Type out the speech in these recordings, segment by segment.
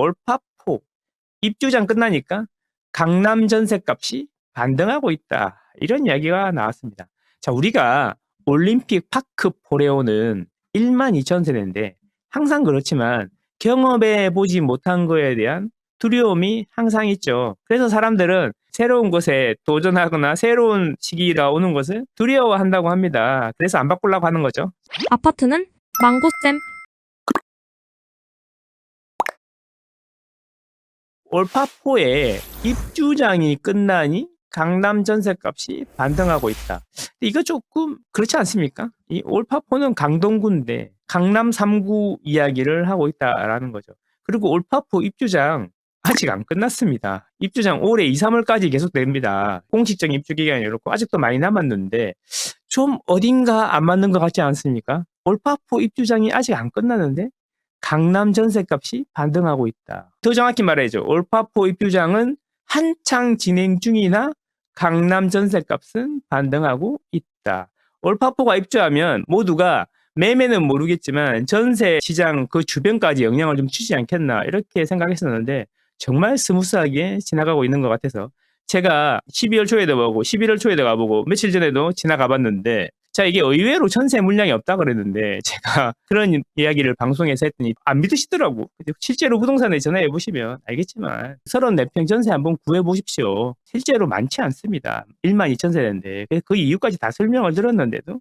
올파포 입주장 끝나니까 강남 전셋값이 반등하고 있다. 이런 이야기가 나왔습니다. 자, 우리가 올림픽 파크 포레오는 12,000세대인데 항상 그렇지만 경험해 보지 못한 거에 대한 두려움이 항상 있죠. 그래서 사람들은 새로운 것에 도전하거나 새로운 시기가 오는 것을 두려워한다고 합니다. 그래서 안 바꾸려고 하는 거죠. 아파트는 망고쌤. 올파포에 입주장이 끝나니 강남 전셋값이 반등하고 있다. 이거 조금 그렇지 않습니까? 이 올파포는 강동구인데 강남 3구 이야기를 하고 있다라는 거죠. 그리고 올파포 입주장 아직 안 끝났습니다. 입주장 올해 2, 3월까지 계속됩니다. 공식적인 입주 기간이 이렇고 아직도 많이 남았는데 좀 어딘가 안 맞는 것 같지 않습니까? 올파포 입주장이 아직 안 끝났는데 강남 전셋값이 반등하고 있다. 더 정확히 말해야죠. 올파포 입주장은 한창 진행 중이나 강남 전셋값은 반등하고 있다. 올파포가 입주하면 모두가 매매는 모르겠지만 전세 시장 그 주변까지 영향을 좀 주지 않겠나 이렇게 생각했었는데 정말 스무스하게 지나가고 있는 것 같아서 제가 12월 초에도 가보고 11월 초에도 가보고 며칠 전에도 지나가 봤는데 자, 이게 의외로 전세 물량이 없다 그랬는데 제가 그런 이야기를 방송에서 했더니 안 믿으시더라고. 실제로 부동산에 전화해 보시면 알겠지만 34평 전세 한번 구해 보십시오. 실제로 많지 않습니다. 12,000세대인데 그 이유까지 다 설명을 들었는데도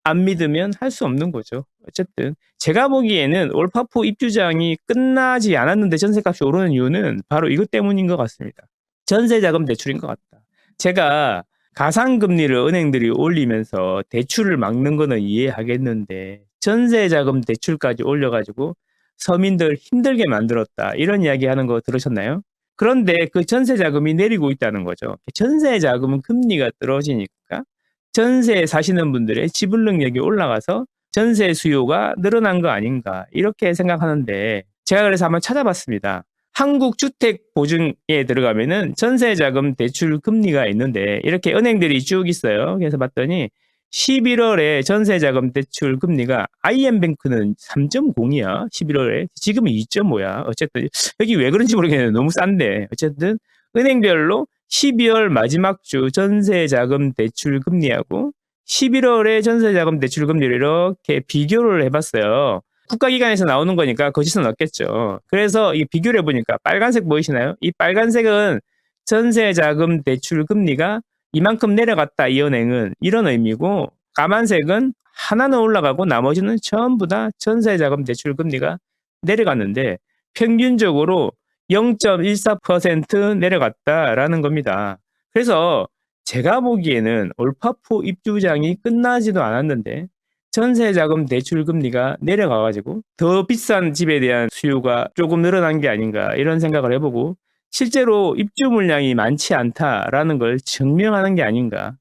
안 믿으면 할 수 없는 거죠. 어쨌든 제가 보기에는 올파포 입주장이 끝나지 않았는데 전세값이 오르는 이유는 바로 이것 때문인 것 같습니다. 전세자금 대출인 것 같다. 제가 가상금리를 은행들이 올리면서 대출을 막는 거는 이해하겠는데 전세자금 대출까지 올려가지고 서민들 힘들게 만들었다. 이런 이야기 하는 거 들으셨나요? 그런데 그 전세자금이 내리고 있다는 거죠. 전세자금은 금리가 떨어지니까 전세에 사시는 분들의 지불 능력이 올라가서 전세 수요가 늘어난 거 아닌가 이렇게 생각하는데 제가 그래서 한번 찾아봤습니다. 한국주택보증에 들어가면은 전세자금 대출 금리가 있는데 이렇게 은행들이 쭉 있어요. 그래서 봤더니 11월에 전세자금 대출 금리가 IM뱅크는 3.0이야. 11월에 지금은 2.5야. 어쨌든 여기 왜 그런지 모르겠는데 너무 싼데 어쨌든 은행별로 12월 마지막 주 전세자금 대출 금리하고 11월에 전세자금 대출 금리를 이렇게 비교를 해봤어요. 국가기관에서 나오는 거니까 거짓은 없겠죠. 그래서 이 비교를 해보니까 빨간색 보이시나요? 이 빨간색은 전세자금 대출 금리가 이만큼 내려갔다 이 은행은 이런 의미고 까만색은 하나는 올라가고 나머지는 전부 다 전세자금 대출 금리가 내려갔는데 평균적으로 0.14% 내려갔다라는 겁니다. 그래서 제가 보기에는 올파포 입주장이 끝나지도 않았는데 전세자금 대출 금리가 내려가가지고 더 비싼 집에 대한 수요가 조금 늘어난 게 아닌가 이런 생각을 해보고 실제로 입주 물량이 많지 않다라는 걸 증명하는 게 아닌가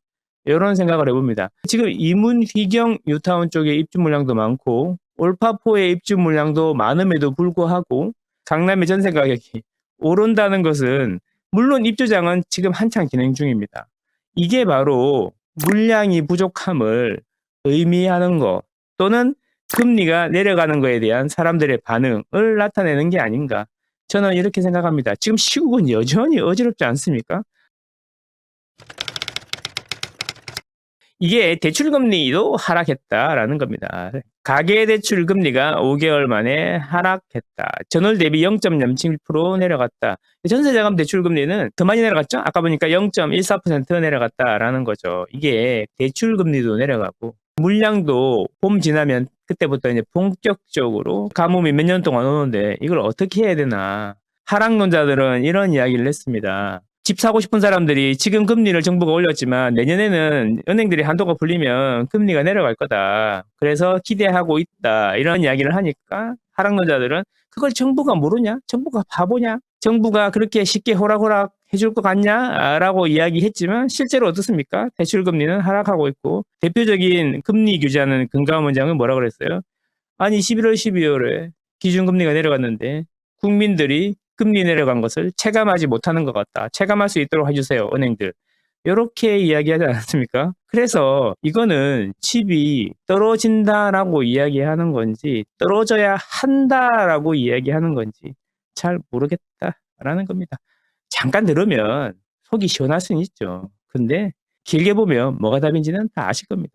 이런 생각을 해봅니다. 지금 이문 휘경 뉴타운 쪽에 입주 물량도 많고 올파포의 입주 물량도 많음에도 불구하고 강남의 전세 가격이 오른다는 것은 물론 입주장은 지금 한창 진행 중입니다. 이게 바로 물량이 부족함을 의미하는 거 또는 금리가 내려가는 거에 대한 사람들의 반응을 나타내는 게 아닌가 저는 이렇게 생각합니다. 지금 시국은 여전히 어지럽지 않습니까? 이게 대출금리도 하락했다라는 겁니다. 가계대출금리가 5개월 만에 하락했다. 전월 대비 0.07% 내려갔다. 전세자금 대출금리는 더 많이 내려갔죠? 아까 보니까 0.14% 내려갔다라는 거죠. 이게 대출금리도 내려가고 물량도 봄 지나면 그때부터 이제 본격적으로 가뭄이 몇 년 동안 오는데 이걸 어떻게 해야 되나. 하락론자들은 이런 이야기를 했습니다. 집 사고 싶은 사람들이 지금 금리를 정부가 올렸지만 내년에는 은행들이 한도가 풀리면 금리가 내려갈 거다. 그래서 기대하고 있다. 이런 이야기를 하니까 하락론자들은 그걸 정부가 모르냐? 정부가 바보냐? 정부가 그렇게 쉽게 호락호락 해줄 것 같냐? 라고 이야기했지만 실제로 어떻습니까? 대출금리는 하락하고 있고 대표적인 금리 규제하는 금감원장은 뭐라 그랬어요? 아니 11월 12월에 기준금리가 내려갔는데 국민들이 금리 내려간 것을 체감하지 못하는 것 같다. 체감할 수 있도록 해주세요, 은행들. 이렇게 이야기하지 않았습니까? 그래서 이거는 집이 떨어진다라고 이야기하는 건지 떨어져야 한다라고 이야기하는 건지 잘 모르겠다라는 겁니다. 잠깐 들으면 속이 시원할 수는 있죠. 근데 길게 보면 뭐가 답인지는 다 아실 겁니다.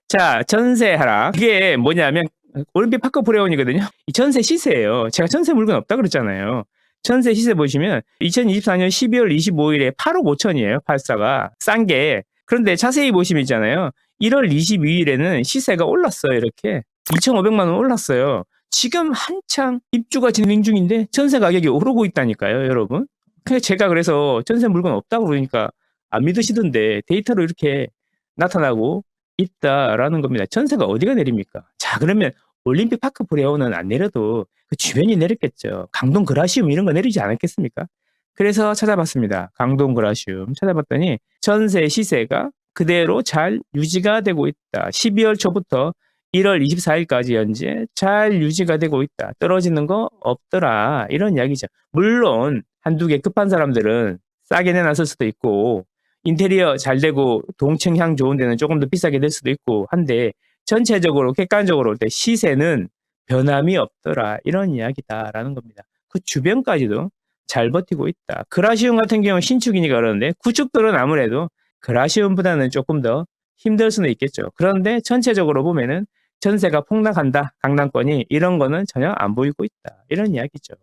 자, 전세 하락. 이게 뭐냐면 올림픽 파크 브레온이거든요. 이 전세 시세예요. 제가 전세 물건 없다 그랬잖아요. 전세 시세 보시면 2024년 12월 25일에 8억 5천이에요. 84가 싼 게. 그런데 자세히 보시면 있잖아요. 1월 22일에는 시세가 올랐어요. 이렇게 2,500만 원 올랐어요. 지금 한창 입주가 진행 중인데 전세 가격이 오르고 있다니까요, 여러분. 제가 그래서 전세 물건 없다고 그러니까 안 믿으시던데 데이터로 이렇게 나타나고 있다라는 겁니다. 전세가 어디가 내립니까? 자, 그러면 올림픽 파크 브레온은 안 내려도 그 주변이 내렸겠죠. 강동 그라시움 이런 거 내리지 않았겠습니까? 그래서 찾아봤습니다. 강동 그라시움 찾아봤더니 전세 시세가 그대로 잘 유지가 되고 있다. 12월 초부터 1월 24일까지 현재 잘 유지가 되고 있다. 떨어지는 거 없더라. 이런 이야기죠. 물론 한두 개 급한 사람들은 싸게 내놨을 수도 있고 인테리어 잘 되고 동층향 좋은 데는 조금 더 비싸게 될 수도 있고 한데 전체적으로 객관적으로 볼 때 시세는 변함이 없더라. 이런 이야기다라는 겁니다. 그 주변까지도 잘 버티고 있다. 그라시움 같은 경우는 신축이니까 그러는데 구축들은 아무래도 그라시움보다는 조금 더 힘들 수는 있겠죠. 그런데 전체적으로 보면은 전세가 폭락한다. 강남권이 이런 거는 전혀 안 보이고 있다. 이런 이야기죠.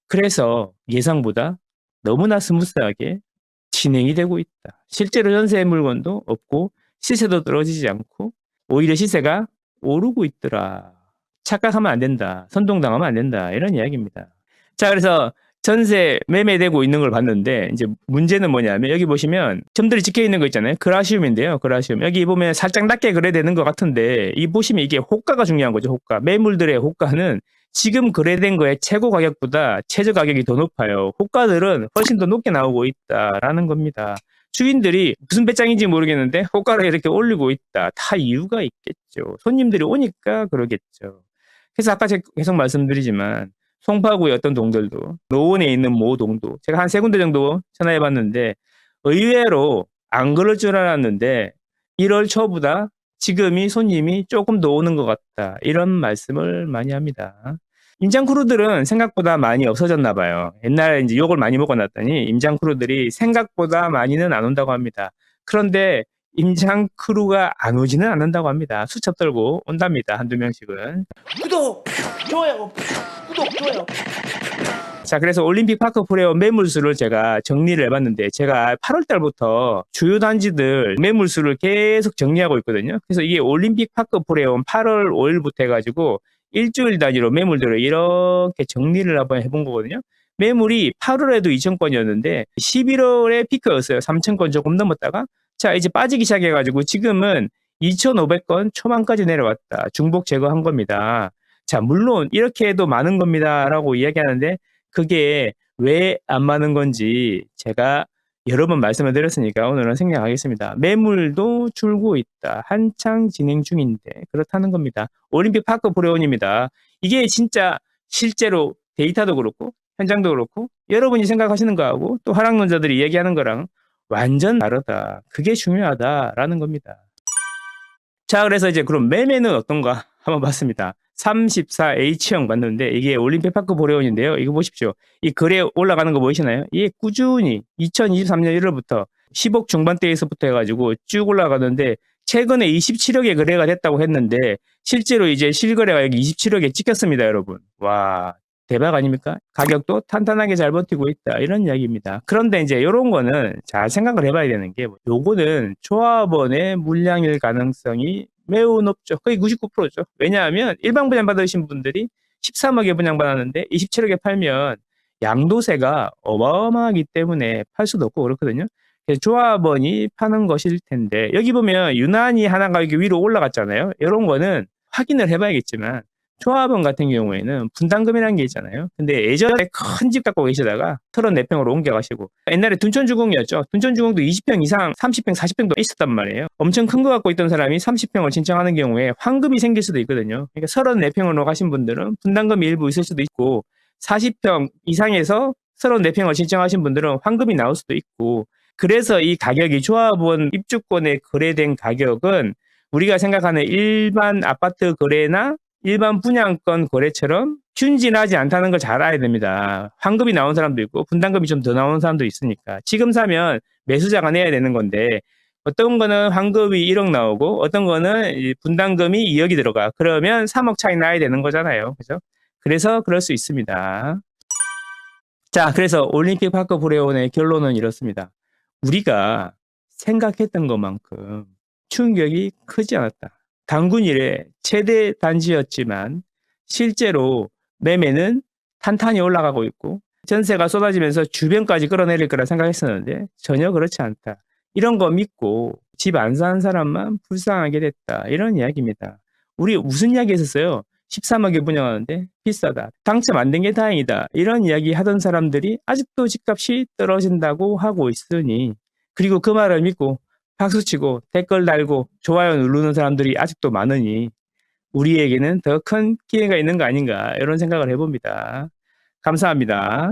그래서 예상보다 너무나 스무스하게 진행이 되고 있다. 실제로 전세 물건도 없고 시세도 떨어지지 않고 오히려 시세가 오르고 있더라. 착각하면 안 된다. 선동당하면 안 된다. 이런 이야기입니다. 자, 그래서 전세 매매되고 있는 걸 봤는데 이제 문제는 뭐냐면 여기 보시면 점들이 찍혀 있는 거 있잖아요. 그라시움인데요. 그라시움. 여기 보면 살짝 낮게 거래되는 것 같은데 이 보시면 이게 호가가 중요한 거죠. 호가. 매물들의 호가는 지금 거래된 거의 최고 가격보다 최저 가격이 더 높아요. 호가들은 훨씬 더 높게 나오고 있다라는 겁니다. 주인들이 무슨 배짱인지 모르겠는데 호가를 이렇게 올리고 있다. 다 이유가 있겠죠. 손님들이 오니까 그러겠죠. 그래서 아까 제가 계속 말씀드리지만 송파구의 어떤 동들도 노원에 있는 모 동도 제가 한 세 군데 정도 전화해 봤는데 의외로 안 그럴 줄 알았는데 1월 초보다 지금이 손님이 조금 더 오는 것 같다. 이런 말씀을 많이 합니다. 임장 크루들은 생각보다 많이 없어졌나 봐요. 옛날에 이제 욕을 많이 먹어 놨더니 임장 크루들이 생각보다 많이는 안 온다고 합니다. 그런데 임장 크루가 안 오지는 않는다고 합니다. 수첩 떨고 온답니다. 한두 명씩은. 구독! 좋아요! 구독! 좋아요! 자, 그래서 올림픽 파크 브레온 매물수를 제가 정리를 해봤는데 제가 8월 달부터 주요 단지들 매물수를 계속 정리하고 있거든요. 그래서 이게 올림픽 파크 브레온 8월 5일부터 해가지고 일주일 단위로 매물들을 이렇게 정리를 한번 해본 거거든요. 매물이 8월에도 2,000건이었는데 11월에 피크였어요. 3,000건 조금 넘었다가 자, 이제 빠지기 시작해가지고 지금은 2,500건 초반까지 내려왔다. 중복 제거한 겁니다. 자, 물론 이렇게 해도 많은 겁니다라고 이야기하는데 그게 왜 안 많은 건지 제가 여러 번 말씀을 드렸으니까 오늘은 생략하겠습니다. 매물도 줄고 있다. 한창 진행 중인데 그렇다는 겁니다. 올림픽 파크 브레온입니다. 이게 진짜 실제로 데이터도 그렇고 현장도 그렇고 여러분이 생각하시는 거하고 또 하락론자들이 얘기하는 거랑 완전 다르다. 그게 중요하다라는 겁니다. 자, 그래서 이제 그럼 매매는 어떤가 한번 봤습니다. 34H형 봤는데 이게 올림픽 파크 브레온인데요. 이거 보십시오. 이 거래 올라가는 거 보이시나요? 이게 꾸준히 2023년 1월부터 10억 중반대에서부터 해가지고 쭉 올라가는데 최근에 27억에 거래가 됐다고 했는데 실제로 이제 실거래가 여기 27억에 찍혔습니다, 여러분. 와, 대박 아닙니까? 가격도 탄탄하게 잘 버티고 있다. 이런 이야기입니다. 그런데 이제 이런 거는 잘 생각을 해봐야 되는 게 요거는 조합원의 물량일 가능성이 매우 높죠. 거의 99%죠. 왜냐하면 일반 분양 받으신 분들이 13억에 분양받았는데 27억에 팔면 양도세가 어마어마하기 때문에 팔 수도 없고 그렇거든요. 그래서 조합원이 파는 것일 텐데 여기 보면 유난히 하나 가격이 위로 올라갔잖아요. 이런 거는 확인을 해봐야겠지만 조합원 같은 경우에는 분담금이라는 게 있잖아요. 근데 예전에 큰 집 갖고 계시다가 34평으로 옮겨가시고 옛날에 둔촌주공이었죠. 둔촌주공도 20평 이상 30평 40평도 있었단 말이에요. 엄청 큰 거 갖고 있던 사람이 30평을 신청하는 경우에 환급이 생길 수도 있거든요. 그러니까 34평으로 가신 분들은 분담금이 일부 있을 수도 있고 40평 이상에서 34평을 신청하신 분들은 환급이 나올 수도 있고 그래서 이 가격이 조합원 입주권에 거래된 가격은 우리가 생각하는 일반 아파트 거래나 일반 분양권 거래처럼 균진하지 않다는 걸 잘 알아야 됩니다. 환급이 나온 사람도 있고 분담금이 좀 더 나오는 사람도 있으니까 지금 사면 매수자가 내야 되는 건데 어떤 거는 환급이 1억 나오고 어떤 거는 이 분담금이 2억이 들어가. 그러면 3억 차이 나야 되는 거잖아요. 그죠? 그래서 그럴 수 있습니다. 자, 그래서 올림픽 파크 브레온의 결론은 이렇습니다. 우리가 생각했던 것만큼 충격이 크지 않았다. 단군 이래 최대 단지였지만 실제로 매매는 탄탄히 올라가고 있고 전세가 쏟아지면서 주변까지 끌어내릴 거라 생각했었는데 전혀 그렇지 않다. 이런 거 믿고 집 안 사는 사람만 불쌍하게 됐다. 이런 이야기입니다. 우리 무슨 이야기 했었어요? 13억에 분양하는데 비싸다. 당첨 안 된 게 다행이다. 이런 이야기 하던 사람들이 아직도 집값이 떨어진다고 하고 있으니 그리고 그 말을 믿고 박수치고 댓글 달고 좋아요 누르는 사람들이 아직도 많으니 우리에게는 더 큰 기회가 있는 거 아닌가 이런 생각을 해봅니다. 감사합니다.